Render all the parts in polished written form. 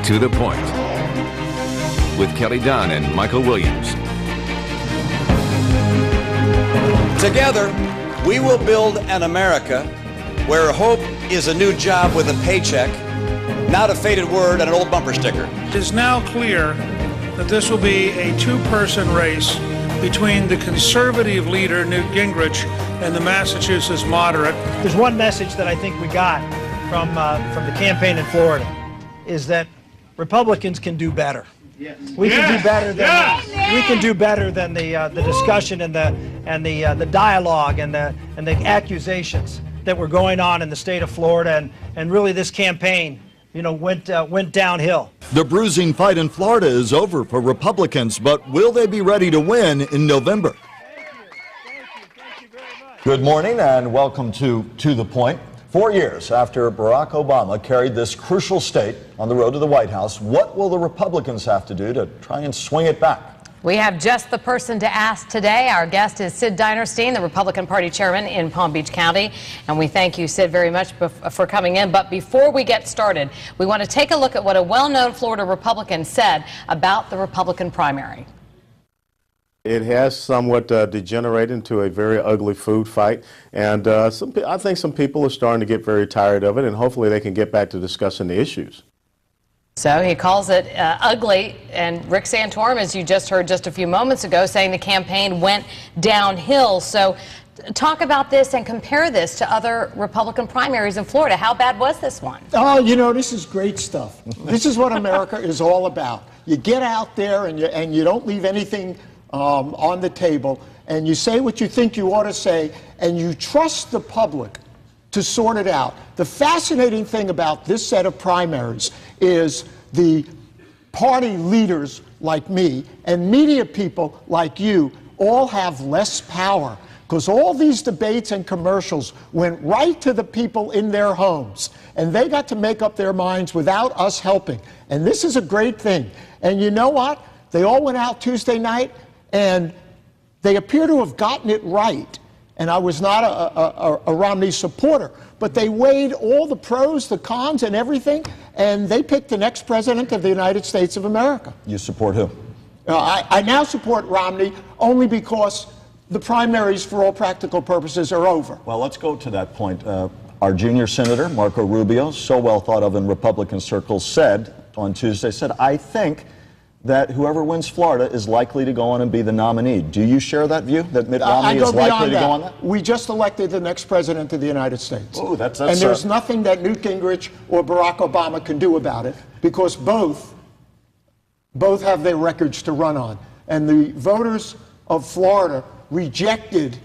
To the Point with Kelly Dunn and Michael Williams. Together, we will build an America where hope is a new job with a paycheck, not a faded word and an old bumper sticker. It is now clear that this will be a two-person race between the conservative leader, Newt Gingrich, and the Massachusetts moderate. There's one message that I think we got from the campaign in Florida, is that Republicans can do better. Yes. We can do better than we can do better than the discussion and the dialogue and the accusations that were going on in the state of Florida, and really this campaign, you know, went downhill. The bruising fight in Florida is over for Republicans, but will they be ready to win in November? Thank you very much. Good morning and welcome to the Point. 4 years after Barack Obama carried this crucial state on the road to the White House, what will the Republicans have to do to try and swing it back? We have just the person to ask today. Our guest is Sid Dinerstein, the Republican Party chairman in Palm Beach County. And we thank you, Sid, very much for coming in. But before we get started, we want to take a look at what a well-known Florida Republican said about the Republican primary. It has somewhat degenerated into a very ugly food fight, and I think some people are starting to get very tired of it, and hopefully they can get back to discussing the issues. So he calls it ugly, and Rick Santorum, as you just heard just a few moments ago, saying the campaign went downhill. So talk about this and compare this to other Republican primaries in Florida. How bad was this one? Oh, you know, this is great stuff. This is what America is all about. You get out there and you don't leave anything on the table, and you say what you think you ought to say, and you trust the public to sort it out. The fascinating thing about this set of primaries is the party leaders like me and media people like you all have less power, because all these debates and commercials went right to the people in their homes, and they got to make up their minds without us helping. And this is a great thing. And you know what? They all went out Tuesday night, and they appear to have gotten it right. And I was not a Romney supporter, but they weighed all the pros, the cons, and everything, and they picked the next president of the United States of America. You support who? I now support Romney only because the primaries, for all practical purposes, are over. Well, let's go to that point. Our junior senator, Marco Rubio, so well thought of in Republican circles, said on Tuesday, I think that whoever wins Florida is likely to go on and be the nominee. Do you share that view, that Mitt Romney is likely to go on that? We just elected the next president of the United States. Oh, that's and there's nothing that Newt Gingrich or Barack Obama can do about it, because both have their records to run on. And the voters of Florida rejected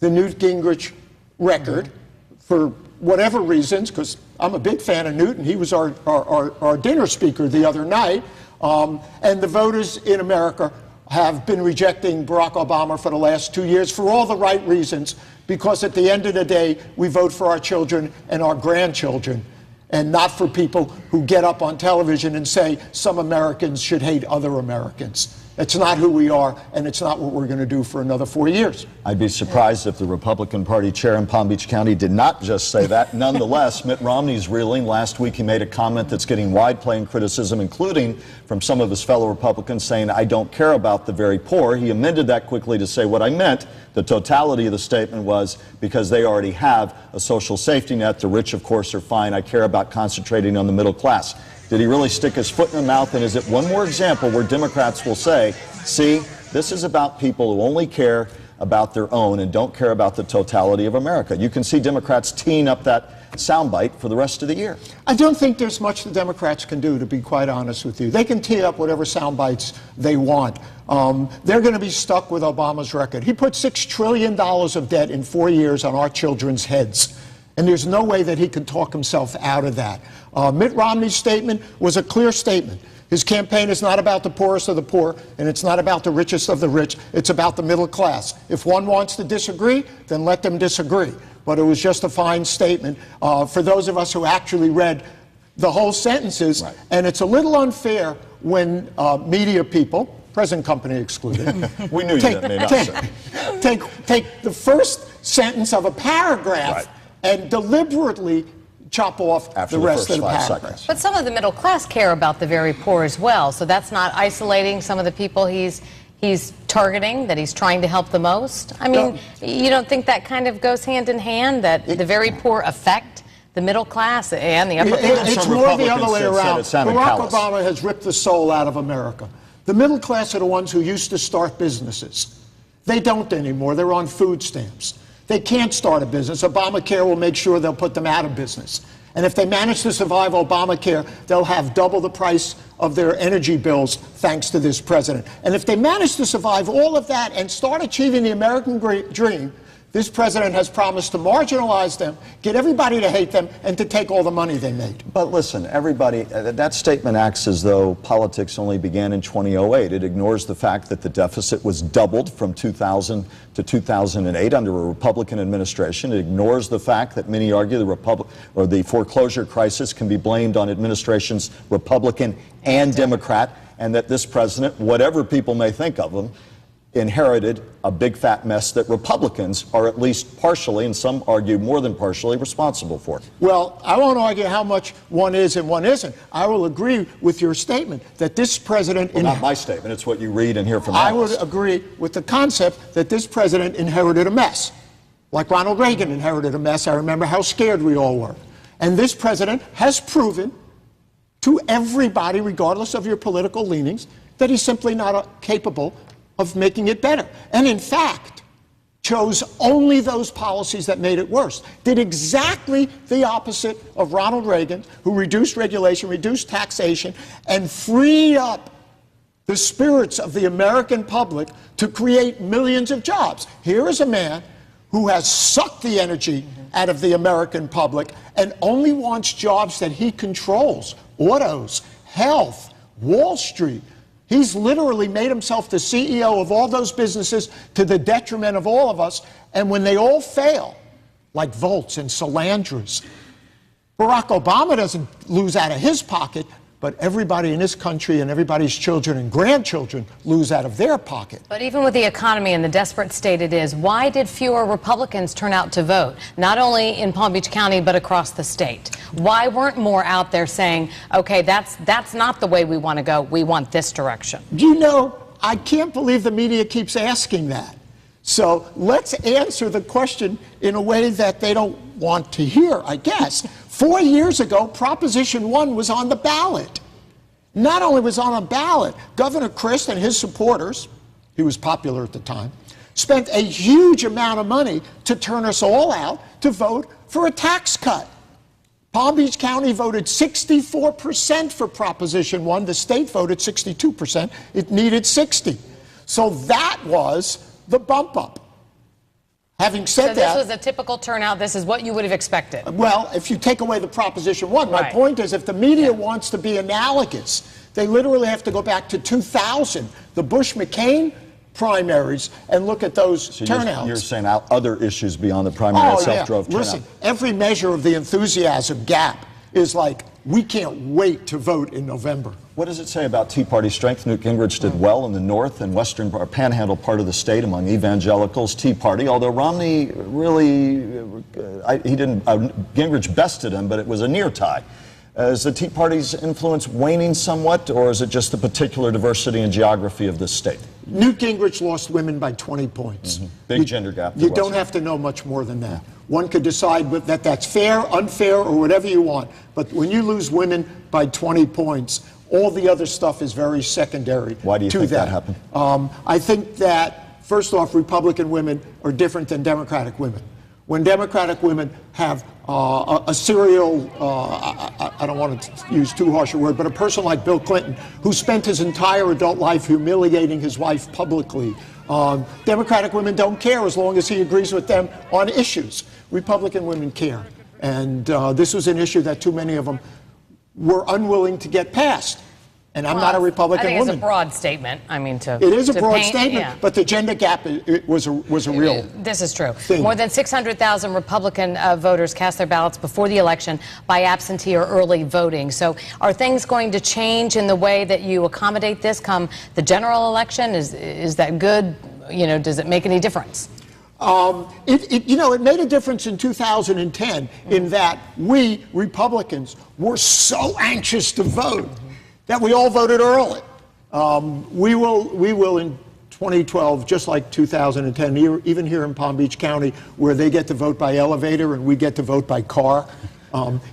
the Newt Gingrich record for whatever reasons, because I'm a big fan of Newt, and he was our dinner speaker the other night. And the voters in America have been rejecting Barack Obama for the last 2 years for all the right reasons, because at the end of the day, we vote for our children and our grandchildren, and not for people who get up on television and say some Americans should hate other Americans. It's not who we are, and it's not what we're going to do for another 4 years. I'd be surprised if the Republican Party chair in Palm Beach County did not just say that. Nonetheless, Mitt Romney's reeling. Last week he made a comment that's getting wide-playing criticism, including from some of his fellow Republicans, saying, I don't care about the very poor. He amended that quickly to say what I meant. The totality of the statement was, because they already have a social safety net, the rich, of course, are fine. I care about concentrating on the middle class. Did he really stick his foot in the mouth? And is it one more example where Democrats will say, see, this is about people who only care about their own and don't care about the totality of America? You can see Democrats teeing up that soundbite for the rest of the year. I don't think there's much the Democrats can do, to be quite honest with you. They can tee up whatever soundbites they want. They're going to be stuck with Obama's record. He put $6 trillion of debt in 4 years on our children's heads. And there's no way that he can talk himself out of that. Mitt Romney's statement was a clear statement. His campaign is not about the poorest of the poor, and it's not about the richest of the rich. It's about the middle class. If one wants to disagree, then let them disagree. But it was just a fine statement for those of us who actually read the whole sentences. Right. And it's a little unfair when media people, present company excluded, we knew you may not say. Take the first sentence of a paragraph, right, and deliberately chop off After the rest first of the 5 paragraph. seconds. But some of the middle class care about the very poor as well. So that's not isolating some of the people he's targeting, that he's trying to help the most. I mean, you don't think that kind of goes hand in hand, that the very poor affect the middle class and the upper class? It's Some more the other Republicans way said around. it sounded Barack callous. Obama has ripped the soul out of America. The middle class are the ones who used to start businesses. They don't anymore. They're on food stamps. They can't start a business. Obamacare will make sure they'll put them out of business. And if they manage to survive Obamacare, they'll have double the price of their energy bills thanks to this president. And if they manage to survive all of that and start achieving the American dream, this president has promised to marginalize them, get everybody to hate them, and to take all the money they made. But listen, everybody, that statement acts as though politics only began in 2008. It ignores the fact that the deficit was doubled from 2000 to 2008 under a Republican administration. It ignores the fact that many argue the foreclosure crisis can be blamed on administrations Republican and Democrat, and that this president, whatever people may think of him, inherited a big fat mess that Republicans are at least partially, and some argue more than partially, responsible for. Well, I won't argue how much one is and one isn't. I will agree with your statement that this president... Well, not my statement. It's what you read and hear from I analysts. would agree with the concept that this president inherited a mess. Like Ronald Reagan inherited a mess. I remember how scared we all were. And this president has proven to everybody, regardless of your political leanings, that he's simply not capable of making it better. And in fact, chose only those policies that made it worse. Did exactly the opposite of Ronald Reagan, who reduced regulation, reduced taxation, and freed up the spirits of the American public to create millions of jobs. Here is a man who has sucked the energy out of the American public and only wants jobs that he controls. Autos, health, Wall Street. He's literally made himself the CEO of all those businesses to the detriment of all of us. And when they all fail, like Volts and Solandras, Barack Obama doesn't lose out of his pocket, but everybody in this country and everybody's children and grandchildren lose out of their pocket. But even with the economy and the desperate state it is, why did fewer Republicans turn out to vote? Not only in Palm Beach County, but across the state. Why weren't more out there saying, okay, that's not the way we want to go. We want this direction. You know, I can't believe the media keeps asking that. So let's answer the question in a way that they don't want to hear, I guess. 4 years ago, Proposition 1 was on the ballot. Not only was it on a ballot, Governor Christ and his supporters, he was popular at the time, spent a huge amount of money to turn us all out to vote for a tax cut. Palm Beach County voted 64% for Proposition 1. The state voted 62%. It needed 60. So that was the bump up. Having said that... So this was a typical turnout. This is what you would have expected. Well, if you take away the Proposition 1, my point is if the media wants to be analogous, they literally have to go back to 2000, the Bush-McCain primaries, and look at those turnouts. You're saying other issues beyond the primary itself drove turnout. Listen, every measure of the enthusiasm gap is like, we can't wait to vote in November. What does it say about Tea Party strength? Newt Gingrich did well in the north and western panhandle part of the state among evangelicals, Tea Party, although Romney really, Gingrich bested him, but it was a near tie. Is the Tea Party's influence waning somewhat, or is it just the particular diversity and geography of this state? Newt Gingrich lost women by 20 points. Big gender gap. You don't have to know much more than that. One could decide that that's fair, unfair, or whatever you want. But when you lose women by 20 points, all the other stuff is very secondary. Why do you think that happened? I think that, first off, Republican women are different than Democratic women. When Democratic women have a serial, I don't want to use too harsh a word, but a person like Bill Clinton, who spent his entire adult life humiliating his wife publicly. Democratic women don't care as long as he agrees with them on issues. Republican women care. And this was an issue that too many of them were unwilling to get passed. And I'm not a Republican woman. I think it's a broad statement. I mean, it is a broad statement, but the gender gap was a real This is true. thing. More than 600,000 Republican voters cast their ballots before the election by absentee or early voting. So are things going to change in the way that you accommodate this come the general election? Is that good? You know, does it make any difference? It made a difference in 2010 in that we, Republicans, were so anxious to vote that we all voted early. We will in 2012, just like 2010, even here in Palm Beach County, where they get to vote by elevator and we get to vote by car.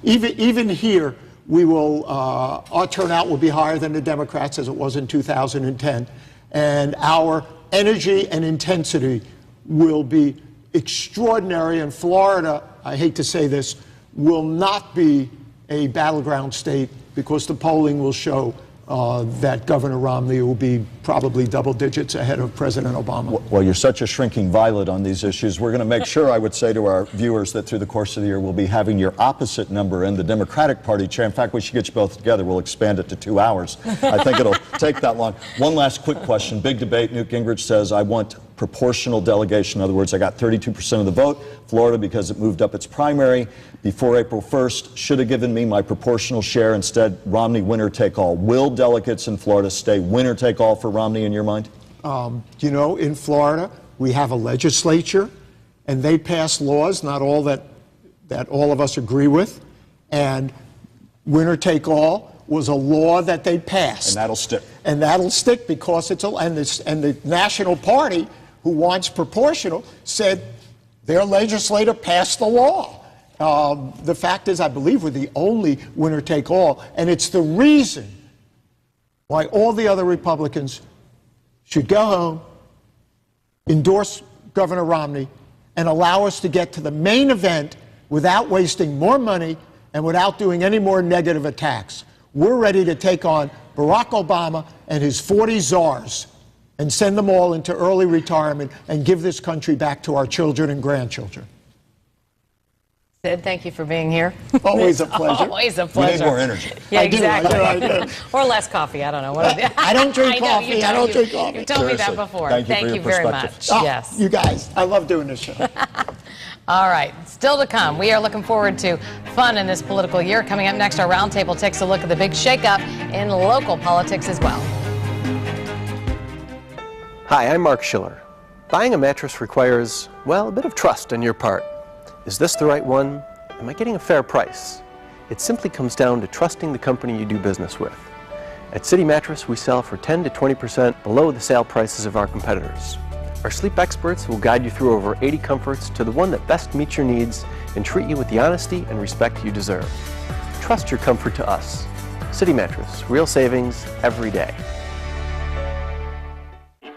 Even here, our turnout will be higher than the Democrats, as it was in 2010, and our energy and intensity will be extraordinary. And Florida, I hate to say this, will not be a battleground state because the polling will show that Governor Romney will be probably double digits ahead of President Obama. Well, you're such a shrinking violet on these issues. We're going to make sure, I would say to our viewers, that through the course of the year we'll be having your opposite number in the Democratic Party chair. In fact, we should get you both together. We'll expand it to 2 hours. I think it'll take that long. One last quick question. Big debate. Newt Gingrich says, I want proportional delegation. In other words, I got 32% of the vote. Florida, because it moved up its primary before April 1st, should have given me my proportional share. Instead, Romney winner take all. Will delegates in Florida stay winner take all for Romney in your mind? In Florida, we have a legislature, and they pass laws, not all that all of us agree with, and winner take all was a law that they passed. And that'll stick. And that'll stick because and the National Party, who wants proportional, said their legislator passed the law. The fact is, I believe we're the only winner take all, and it's the reason why all the other Republicans should go home, endorse Governor Romney, and allow us to get to the main event without wasting more money and without doing any more negative attacks. We're ready to take on Barack Obama and his 40 czars and send them all into early retirement and give this country back to our children and grandchildren. Sid, thank you for being here. Always a pleasure. Always a pleasure. We need more energy. Yeah, I do, exactly. I do. Or less coffee. I don't know. I don't drink I know, coffee. I don't drink coffee. You've told me that Seriously. before. Thank you for your very perspective. much. Yes. You guys, I love doing this show. All right, still to come. We are looking forward to fun in this political year. Coming up next, our roundtable takes a look at the big shakeup in local politics as well. Hi, I'm Mark Schiller. Buying a mattress requires, well, a bit of trust on your part. Is this the right one? Am I getting a fair price? It simply comes down to trusting the company you do business with. At City Mattress, we sell for 10 to 20% below the sale prices of our competitors. Our sleep experts will guide you through over 80 comforts to the one that best meets your needs and treat you with the honesty and respect you deserve. Trust your comfort to us. City Mattress, real savings every day.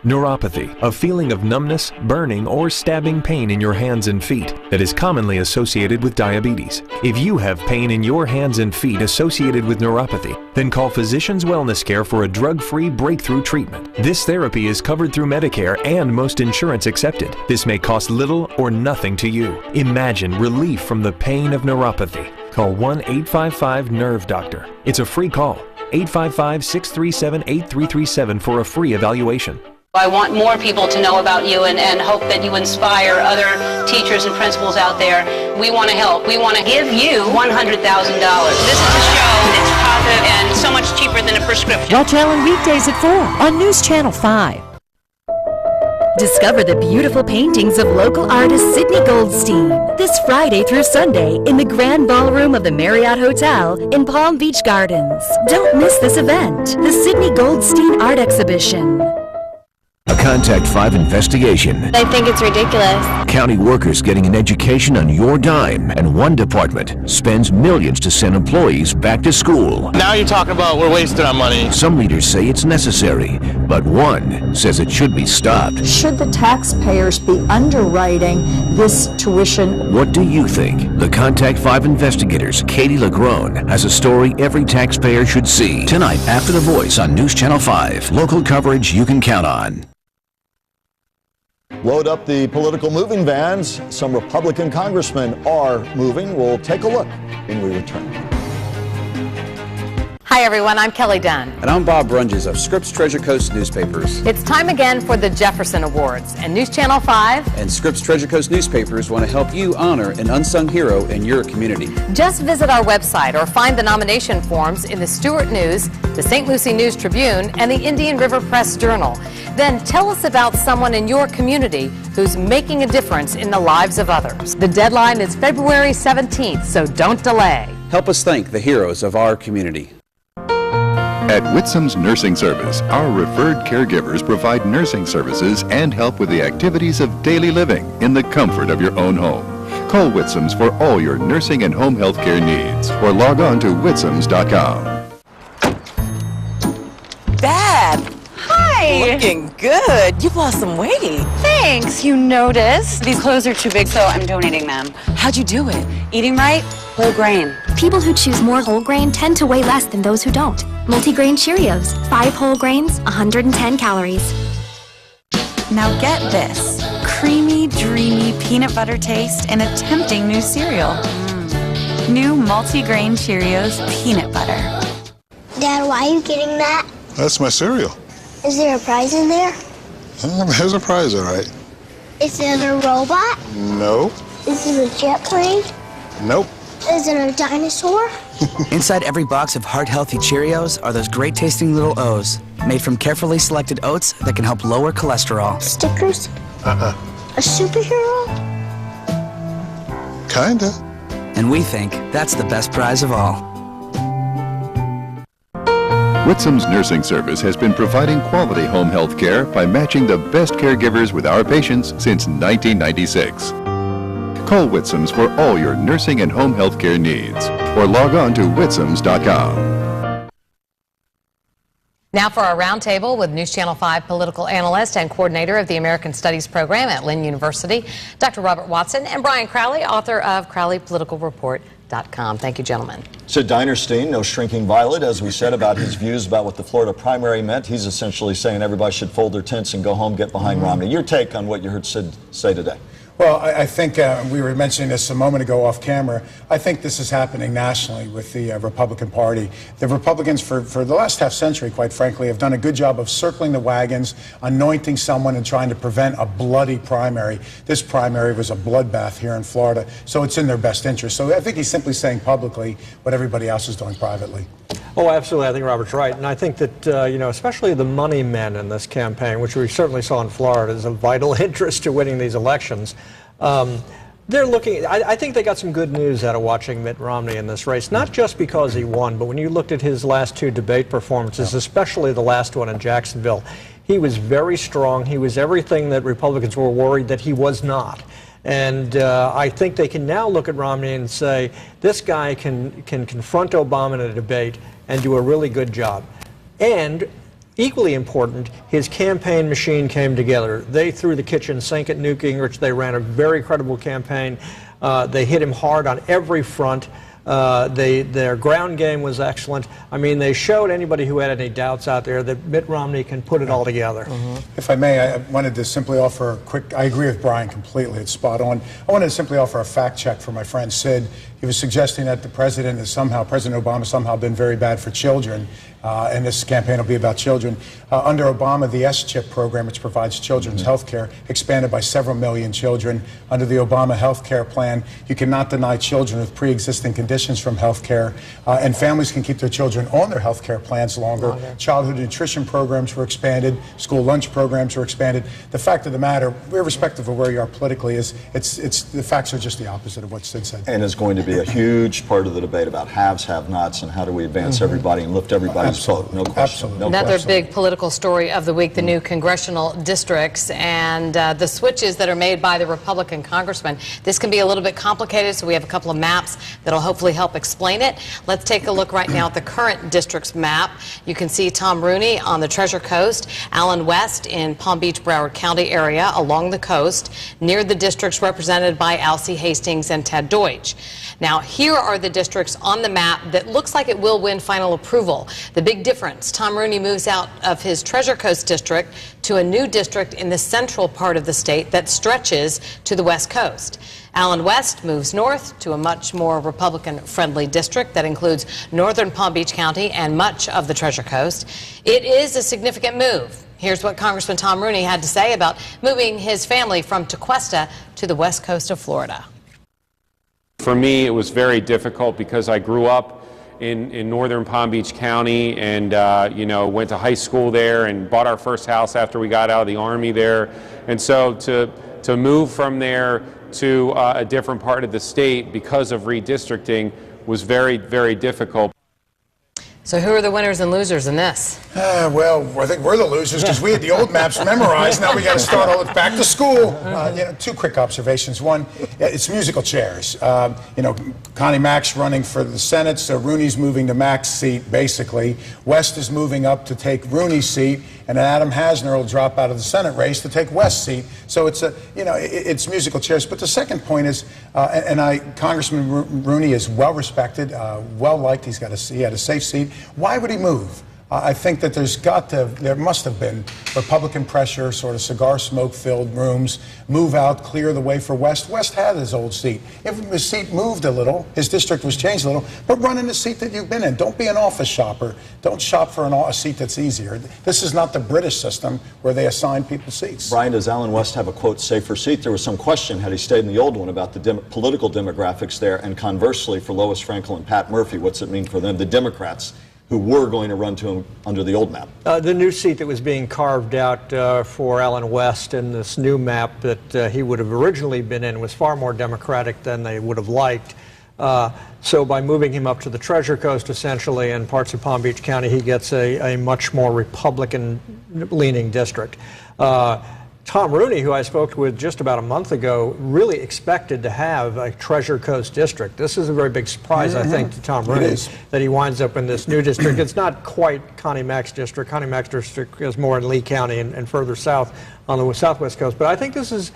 Neuropathy, a feeling of numbness, burning, or stabbing pain in your hands and feet that is commonly associated with diabetes. If you have pain in your hands and feet associated with neuropathy, then call Physicians Wellness Care for a drug-free breakthrough treatment. This therapy is covered through Medicare and most insurance accepted. This may cost little or nothing to you. Imagine relief from the pain of neuropathy. Call 1-855-NERVE-DOCTOR. It's a free call. 855-637-8337 for a free evaluation. I want more people to know about you and hope that you inspire other teachers and principals out there. We want to help. We want to give you $100,000. This is a show that's positive and so much cheaper than a prescription. Watch Allen weekdays at 4 on News Channel 5. Discover the beautiful paintings of local artist Sidney Goldstein this Friday through Sunday in the Grand Ballroom of the Marriott Hotel in Palm Beach Gardens. Don't miss this event, the Sidney Goldstein Art Exhibition. A Contact 5 investigation. I think it's ridiculous. County workers getting an education on your dime, and one department spends millions to send employees back to school. Now you're talking about we're wasting our money. Some leaders say it's necessary, but one says it should be stopped. Should the taxpayers be underwriting this tuition? What do you think? The Contact 5 investigators, Katie LaGrone, has a story every taxpayer should see. Tonight after The Voice on News Channel 5. Local coverage you can count on. Load up the political moving vans. Some Republican congressmen are moving. We'll take a look when we return. Hi everyone, I'm Kelly Dunn. And I'm Bob Brunges of Scripps Treasure Coast Newspapers. It's time again for the Jefferson Awards, and News Channel 5 and Scripps Treasure Coast Newspapers want to help you honor an unsung hero in your community. Just visit our website or find the nomination forms in the Stuart News, the St. Lucie News Tribune, and the Indian River Press Journal. Then tell us about someone in your community who's making a difference in the lives of others. The deadline is February 17th, so don't delay. Help us thank the heroes of our community. At Whitsom's Nursing Service, our referred caregivers provide nursing services and help with the activities of daily living in the comfort of your own home. Call Whitsom's for all your nursing and home health care needs or log on to whitsoms.com. Dad! Hi! Looking good. You've lost some weight. Thanks, you noticed. These clothes are too big, so I'm donating them. How'd you do it? Eating right, whole grain. People who choose more whole grain tend to weigh less than those who don't. Multigrain Cheerios, 5 whole grains, 110 calories. Now get this, creamy, dreamy peanut butter taste in a tempting new cereal. New multigrain Cheerios peanut butter. Dad, why are you getting that? That's my cereal. Is there a prize in there? There's a prize, all right. Is it a robot? No. Is it a jet plane? Nope. Is it a dinosaur? Inside every box of heart-healthy Cheerios are those great-tasting little O's, made from carefully selected oats that can help lower cholesterol. Stickers? A superhero? Kinda. And we think that's the best prize of all. Whitsom's Nursing Service has been providing quality home health care by matching the best caregivers with our patients since 1996. Call Whitsom's for all your nursing and home health care needs or log on to whitsoms.com. Now for our roundtable with News Channel 5 political analyst and coordinator of the American Studies program at Lynn University, Dr. Robert Watson, and Brian Crowley, author of CrowleyPoliticalReport.com. Thank you, gentlemen. Sid Dinerstein, no shrinking violet, as we said about his views about what the Florida primary meant. He's essentially saying everybody should fold their tents and go home, get behind Romney. Your take on what you heard Sid say today? Well, I think we were mentioning this a moment ago off camera. I think this is happening nationally with the Republican Party. The Republicans, for the last half century, quite frankly, have done a good job of circling the wagons, anointing someone, and trying to prevent a bloody primary. This primary was a bloodbath here in Florida, so it's in their best interest. So I think he's simply saying publicly what everybody else is doing privately. Oh, absolutely. I think Robert's right. And I think that, especially the money men in this campaign, which we certainly saw in Florida, is of vital interest to winning these elections. They're looking, I think they got some good news out of watching Mitt Romney in this race, not just because he won, but when you looked at his last two debate performances, especially the last one in Jacksonville, he was very strong. He was everything that Republicans were worried that he was not. And I think they can now look at Romney and say, this guy can confront Obama in a debate and do a really good job. And equally important, his campaign machine came together. They threw the kitchen sink at Newt Gingrich. They ran a very credible campaign. They hit him hard on every front. Their ground game was excellent. I mean, they showed anybody who had any doubts out there that Mitt Romney can put it all together. If I may, I wanted to simply offer a quick, I agree with Brian completely, it's spot on. I wanted to simply offer a fact check for my friend Sid. He was suggesting that the president has somehow, President Obama somehow been very bad for children, and this campaign will be about children. Under Obama, the S-CHIP program, which provides children's health care, expanded by several million children. Under the Obama health care plan, you cannot deny children with pre-existing conditions from health care, and families can keep their children on their health care plans longer. Childhood nutrition programs were expanded. School lunch programs were expanded. The fact of the matter, irrespective of where you are politically, is the facts are just the opposite of what Sid said. And is going to be a huge part of the debate about haves, have-nots, and how do we advance everybody and lift everybody's vote. No question. No Another question. big political story of the week, the new congressional districts and the switches that are made by the Republican congressmen. This can be a little bit complicated, so we have a couple of maps that'll hopefully help explain it. Let's take a look right now at the current districts map. You can see Tom Rooney on the Treasure Coast, Alan West in Palm Beach, Broward County area along the coast, near the districts represented by Alcee Hastings and Ted Deutsch. Now, here are the districts on the map that looks like it will win final approval. The big difference, Tom Rooney moves out of his Treasure Coast district to a new district in the central part of the state that stretches to the west coast. Allen West moves north to a much more Republican-friendly district that includes northern Palm Beach County and much of the Treasure Coast. It is a significant move. Here's what Congressman Tom Rooney had to say about moving his family from Tequesta to the west coast of Florida. For me, it was very difficult because I grew up in northern Palm Beach County and, went to high school there and bought our first house after we got out of the Army there. And so to move from there to a different part of the state because of redistricting was very, very difficult. So who are the winners and losers in this? Well, I think we're the losers because we had the old maps memorized. Now we got to start all back to school. Two quick observations. One, it's musical chairs. Connie Mack's running for the Senate, so Rooney's moving to Mack's seat, basically. West is moving up to take Rooney's seat, and then Adam Hasner will drop out of the Senate race to take West's seat. So it's musical chairs. But the second point is, Congressman Rooney is well respected, well liked. He had a safe seat. Why would he move? I think that there must have been Republican pressure, sort of cigar smoke-filled rooms, move out, clear the way for West. West had his old seat. If his seat moved a little, his district was changed a little, but run in the seat that you've been in. Don't be an office shopper. Don't shop for a seat that's easier. This is not the British system where they assign people seats. Brian, does Allen West have a, quote, safer seat? There was some question, had he stayed in the old one, about the political demographics there, and conversely, for Lois Frankel and Pat Murphy, what's it mean for them, the Democrats, who were going to run to him under the old map? The new seat that was being carved out for Allen West in this new map that he would have originally been in was far more Democratic than they would have liked. So by moving him up to the Treasure Coast, essentially, and parts of Palm Beach County, he gets a much more Republican-leaning district. Tom Rooney, who I spoke with just about a month ago, really expected to have a Treasure Coast district. This is a very big surprise, I think, to Tom Rooney, that he winds up in this new district. It's not quite Connie Mack's district. Connie Mack's district is more in Lee County and further south on the southwest coast. But I think this is,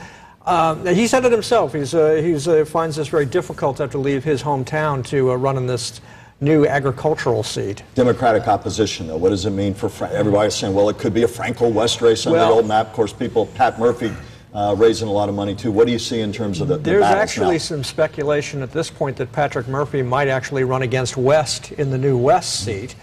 he said it himself, he finds this very difficult to have to leave his hometown to run in this new agricultural seat. Democratic opposition, though, what does it mean for everybody's saying, well, it could be a Frankel-West race on the old map. Of course, Pat Murphy raising a lot of money, too. What do you see in terms of the There's actually now? some speculation at this point that Patrick Murphy might actually run against West in the new West seat.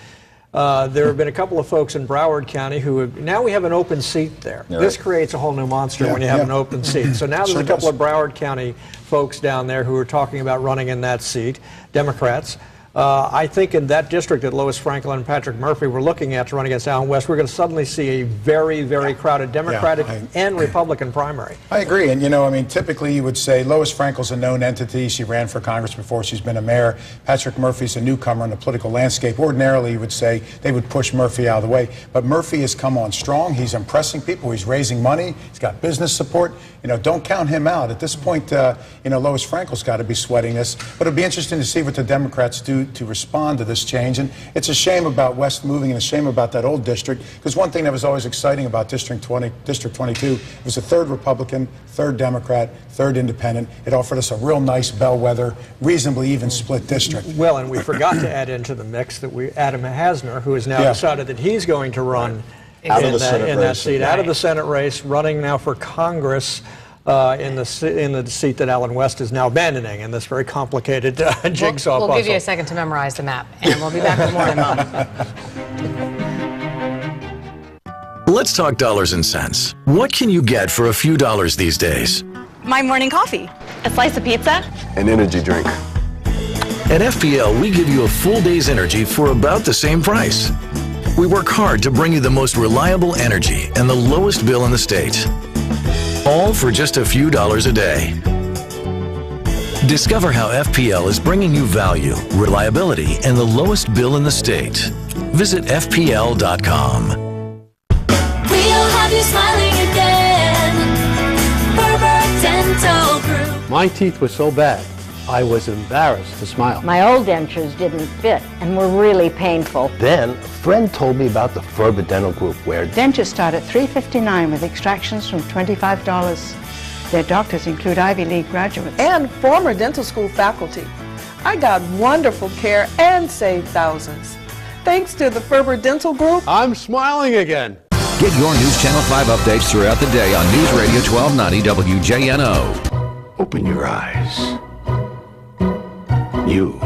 There have been a couple of folks in Broward County who have, now we have an open seat there. Yeah, this right. creates a whole new monster when you have an open seat. So now there's a couple of Broward County folks down there who are talking about running in that seat, Democrats. I think in that district that Lois Frankel and Patrick Murphy were looking at to run against Allen West, we're going to suddenly see a very, very crowded Democratic and Republican primary. I agree. And, typically you would say Lois Frankel's a known entity. She ran for Congress before she's been a mayor. Patrick Murphy's a newcomer in the political landscape. Ordinarily, you would say they would push Murphy out of the way. But Murphy has come on strong. He's impressing people. He's raising money. He's got business support. Don't count him out. At this point, Lois Frankel's got to be sweating this. But it'll be interesting to see what the Democrats do to respond to this change. And it's a shame about West moving and a shame about that old district, because one thing that was always exciting about District 22 it was a third Republican, third Democrat, third Independent. It offered us a real nice bellwether, reasonably even split district. Well, and we forgot to add into the mix that Adam Hasner, who has now decided that he's going to run in that seat, out of the Senate race, running now for Congress in the seat that Allen West is now abandoning in this very complicated jigsaw puzzle. We'll give you a second to memorize the map, and we'll be back with more in a moment. Let's talk dollars and cents. What can you get for a few dollars these days? My morning coffee. A slice of pizza. An energy drink. At FPL, we give you a full day's energy for about the same price. We work hard to bring you the most reliable energy and the lowest bill in the state. All for just a few dollars a day. Discover how FPL is bringing you value, reliability, and the lowest bill in the state. Visit FPL.com. We'll have you smiling again. Berber Dental Group. My teeth were so bad, I was embarrassed to smile. My old dentures didn't fit and were really painful. Then a friend told me about the Ferber Dental Group, where dentures start at $3.59 with extractions from $25. Their doctors include Ivy League graduates and former dental school faculty. I got wonderful care and saved thousands. Thanks to the Ferber Dental Group. I'm smiling again. Get your News Channel 5 updates throughout the day on News Radio 1290 WJNO. Open your eyes. You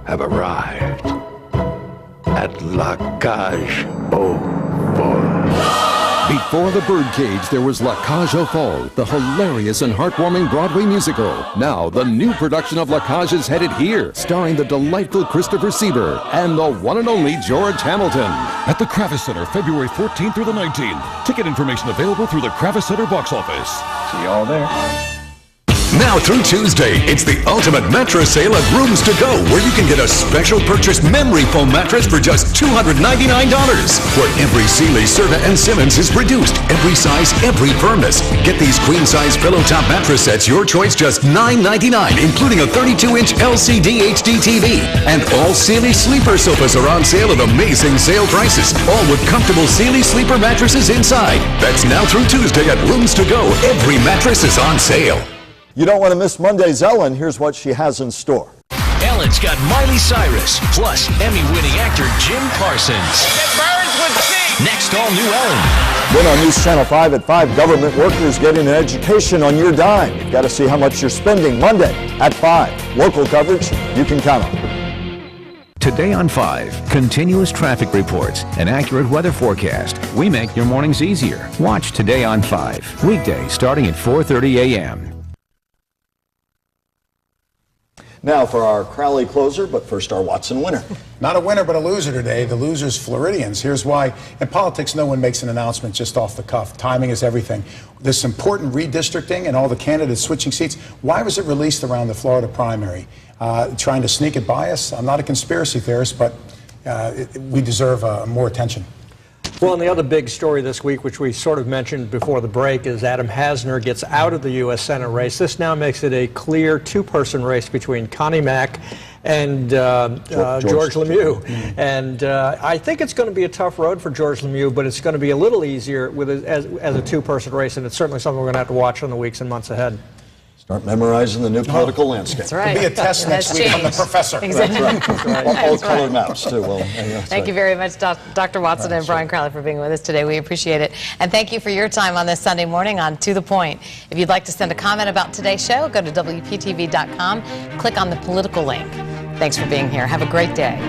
have arrived at La Cage aux Folles. Before the Birdcage, there was La Cage aux Folles, the hilarious and heartwarming Broadway musical. Now, the new production of La Cage is headed here, starring the delightful Christopher Sieber and the one and only George Hamilton. At the Kravis Center, February 14th through the 19th. Ticket information available through the Kravis Center box office. See you all there. Now through Tuesday, it's the ultimate mattress sale at Rooms to Go, where you can get a special purchase memory foam mattress for just $299. Where every Sealy, Serta, and Simmons is reduced, every size, every firmness. Get these queen-size pillow top mattress sets, your choice, just $9.99, including a 32-inch LCD HD TV. And all Sealy sleeper sofas are on sale at amazing sale prices, all with comfortable Sealy sleeper mattresses inside. That's now through Tuesday at Rooms to Go. Every mattress is on sale. You don't want to miss Monday's Ellen. Here's what she has in store. Ellen's got Miley Cyrus, plus Emmy-winning actor Jim Parsons. Next, all new Ellen. Then on News Channel 5 at 5, government workers getting an education on your dime. You've got to see how much you're spending Monday at 5. Local coverage you can count on. Today on 5, continuous traffic reports, an accurate weather forecast. We make your mornings easier. Watch Today on 5, weekdays starting at 4:30 a.m. Now for our Crowley closer, but first our Watson winner. Not a winner, but a loser today. The loser's Floridians. Here's why. In politics, no one makes an announcement just off the cuff. Timing is everything. This important redistricting and all the candidates switching seats, why was it released around the Florida primary? Trying to sneak it by us? I'm not a conspiracy theorist, but we deserve more attention. Well, and the other big story this week, which we sort of mentioned before the break, is Adam Hasner gets out of the U.S. Senate race. This now makes it a clear two-person race between Connie Mack and George Lemieux. And I think it's going to be a tough road for George Lemieux, but it's going to be a little easier with as a two-person race, and it's certainly something we're going to have to watch in the weeks and months ahead. Start memorizing the new political landscape. That's right. It'll be a test next week from the professor. Exactly. That's right. All colored maps, too. Well, thank you very much, Dr. Watson and Brian Crowley, for being with us today. We appreciate it. And thank you for your time on this Sunday morning on To The Point. If you'd like to send a comment about today's show, go to WPTV.com, click on the political link. Thanks for being here. Have a great day.